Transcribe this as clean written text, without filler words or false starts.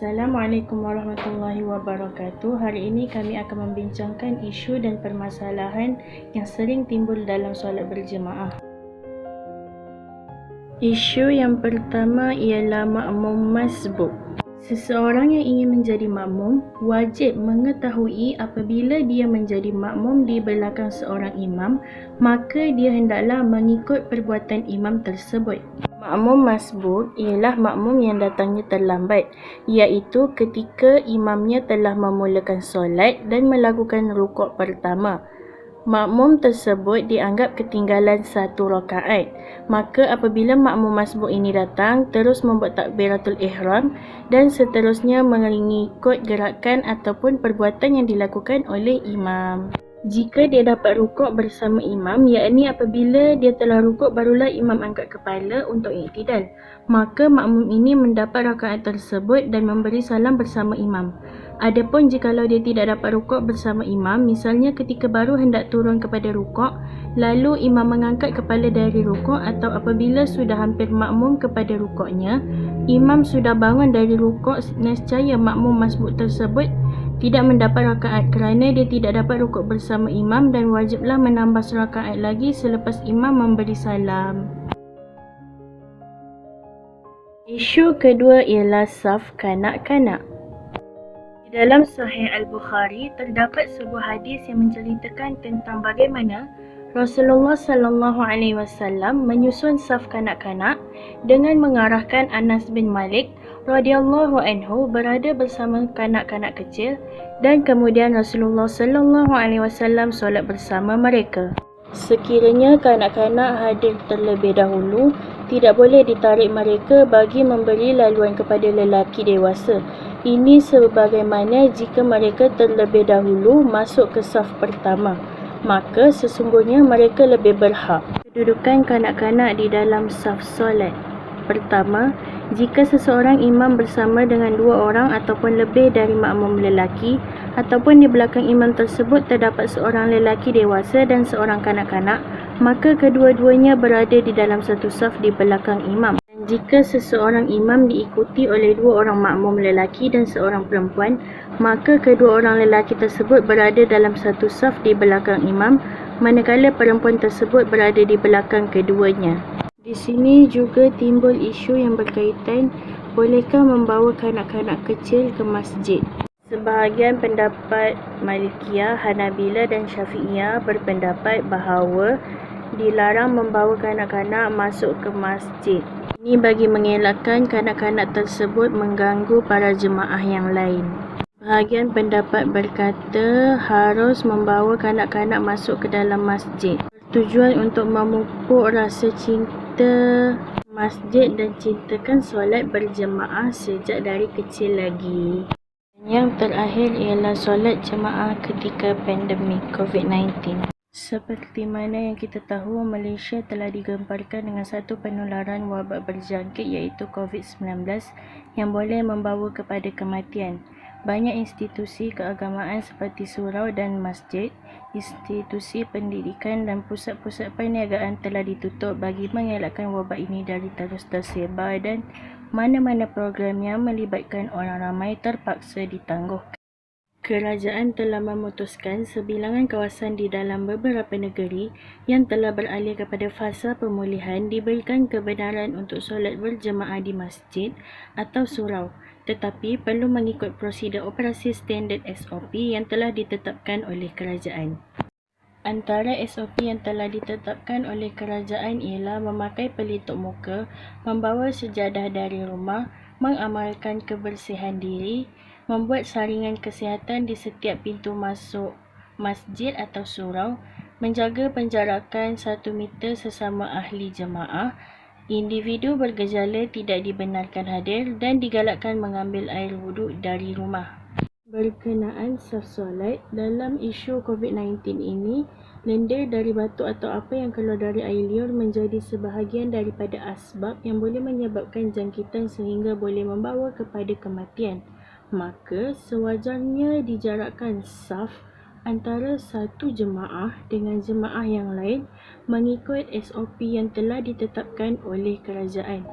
Assalamualaikum warahmatullahi wabarakatuh. Hari ini kami akan membincangkan isu dan permasalahan yang sering timbul dalam solat berjemaah. Isu yang pertama ialah makmum masbuk. Seseorang yang ingin menjadi makmum wajib mengetahui apabila dia menjadi makmum di belakang seorang imam, maka dia hendaklah mengikut perbuatan imam tersebut. Makmum masbuk ialah makmum yang datangnya terlambat, iaitu ketika imamnya telah memulakan solat dan melakukan rukuk pertama. Makmum tersebut dianggap ketinggalan satu rakaat. Maka apabila makmum masbuk ini datang, terus membuat takbiratul ihram dan seterusnya mengikut gerakan ataupun perbuatan yang dilakukan oleh imam. Jika dia dapat rukuk bersama imam, yakni apabila dia telah rukuk barulah imam angkat kepala untuk iktidal, maka makmum ini mendapat rakaat tersebut dan memberi salam bersama imam. Adapun jikalau dia tidak dapat rukuk bersama imam, misalnya ketika baru hendak turun kepada rukuk, lalu imam mengangkat kepala dari rukuk, atau apabila sudah hampir makmum kepada rukuknya, imam sudah bangun dari rukuk, nescaya makmum masbuk tersebut tidak mendapat rakaat kerana dia tidak dapat rukuk bersama imam dan wajiblah menambah serakaat lagi selepas imam memberi salam. Isu kedua ialah saf kanak-kanak. Di dalam Sahih Al-Bukhari terdapat sebuah hadis yang menceritakan tentang bagaimana Rasulullah sallallahu alaihi wasallam menyusun saf kanak-kanak dengan mengarahkan Anas bin Malik radhiyallahu anhu berada bersama kanak-kanak kecil, dan kemudian Rasulullah sallallahu alaihi wasallam solat bersama mereka. Sekiranya kanak-kanak hadir terlebih dahulu, tidak boleh ditarik mereka bagi memberi laluan kepada lelaki dewasa. Ini sebagaimana jika mereka terlebih dahulu masuk ke saf pertama, maka sesungguhnya mereka lebih berhak. Kedudukan kanak-kanak di dalam saf solat. Pertama, jika seseorang imam bersama dengan dua orang ataupun lebih dari makmum lelaki, ataupun di belakang imam tersebut terdapat seorang lelaki dewasa dan seorang kanak-kanak, maka kedua-duanya berada di dalam satu saf di belakang imam. Dan jika seseorang imam diikuti oleh dua orang makmum lelaki dan seorang perempuan, maka kedua orang lelaki tersebut berada dalam satu saf di belakang imam, manakala perempuan tersebut berada di belakang keduanya. Di sini juga timbul isu yang berkaitan, bolehkah membawa kanak-kanak kecil ke masjid? Sebahagian pendapat Malikiyah, Hanabilah dan Syafi'iyah berpendapat bahawa dilarang membawa kanak-kanak masuk ke masjid. Ini bagi mengelakkan kanak-kanak tersebut mengganggu para jemaah yang lain. Bahagian pendapat berkata harus membawa kanak-kanak masuk ke dalam masjid, bertujuan untuk memupuk rasa cinta masjid dan cintakan solat berjemaah sejak dari kecil lagi. Yang terakhir ialah solat jemaah ketika pandemik COVID-19. Seperti mana yang kita tahu, Malaysia telah digemparkan dengan satu penularan wabak berjangkit iaitu COVID-19 yang boleh membawa kepada kematian. Banyak institusi keagamaan seperti surau dan masjid, institusi pendidikan dan pusat-pusat perniagaan telah ditutup bagi mengelakkan wabak ini dari terus tersebar, dan mana-mana program yang melibatkan orang ramai terpaksa ditangguhkan. Kerajaan telah memutuskan sebilangan kawasan di dalam beberapa negeri yang telah beralih kepada fasa pemulihan diberikan kebenaran untuk solat berjemaah di masjid atau surau, tetapi perlu mengikut prosedur operasi standard SOP yang telah ditetapkan oleh kerajaan. Antara SOP yang telah ditetapkan oleh kerajaan ialah memakai pelitup muka, membawa sejadah dari rumah, mengamalkan kebersihan diri, membuat saringan kesihatan di setiap pintu masuk masjid atau surau, menjaga penjarakan 1 meter sesama ahli jemaah, individu bergejala tidak dibenarkan hadir dan digalakkan mengambil air wuduk dari rumah. Berkenaan saf solat, dalam isu COVID-19 ini, lendir dari batuk atau apa yang keluar dari air liur menjadi sebahagian daripada asbab yang boleh menyebabkan jangkitan sehingga boleh membawa kepada kematian. Maka sewajarnya dijarakkan saf antara satu jemaah dengan jemaah yang lain mengikut SOP yang telah ditetapkan oleh kerajaan.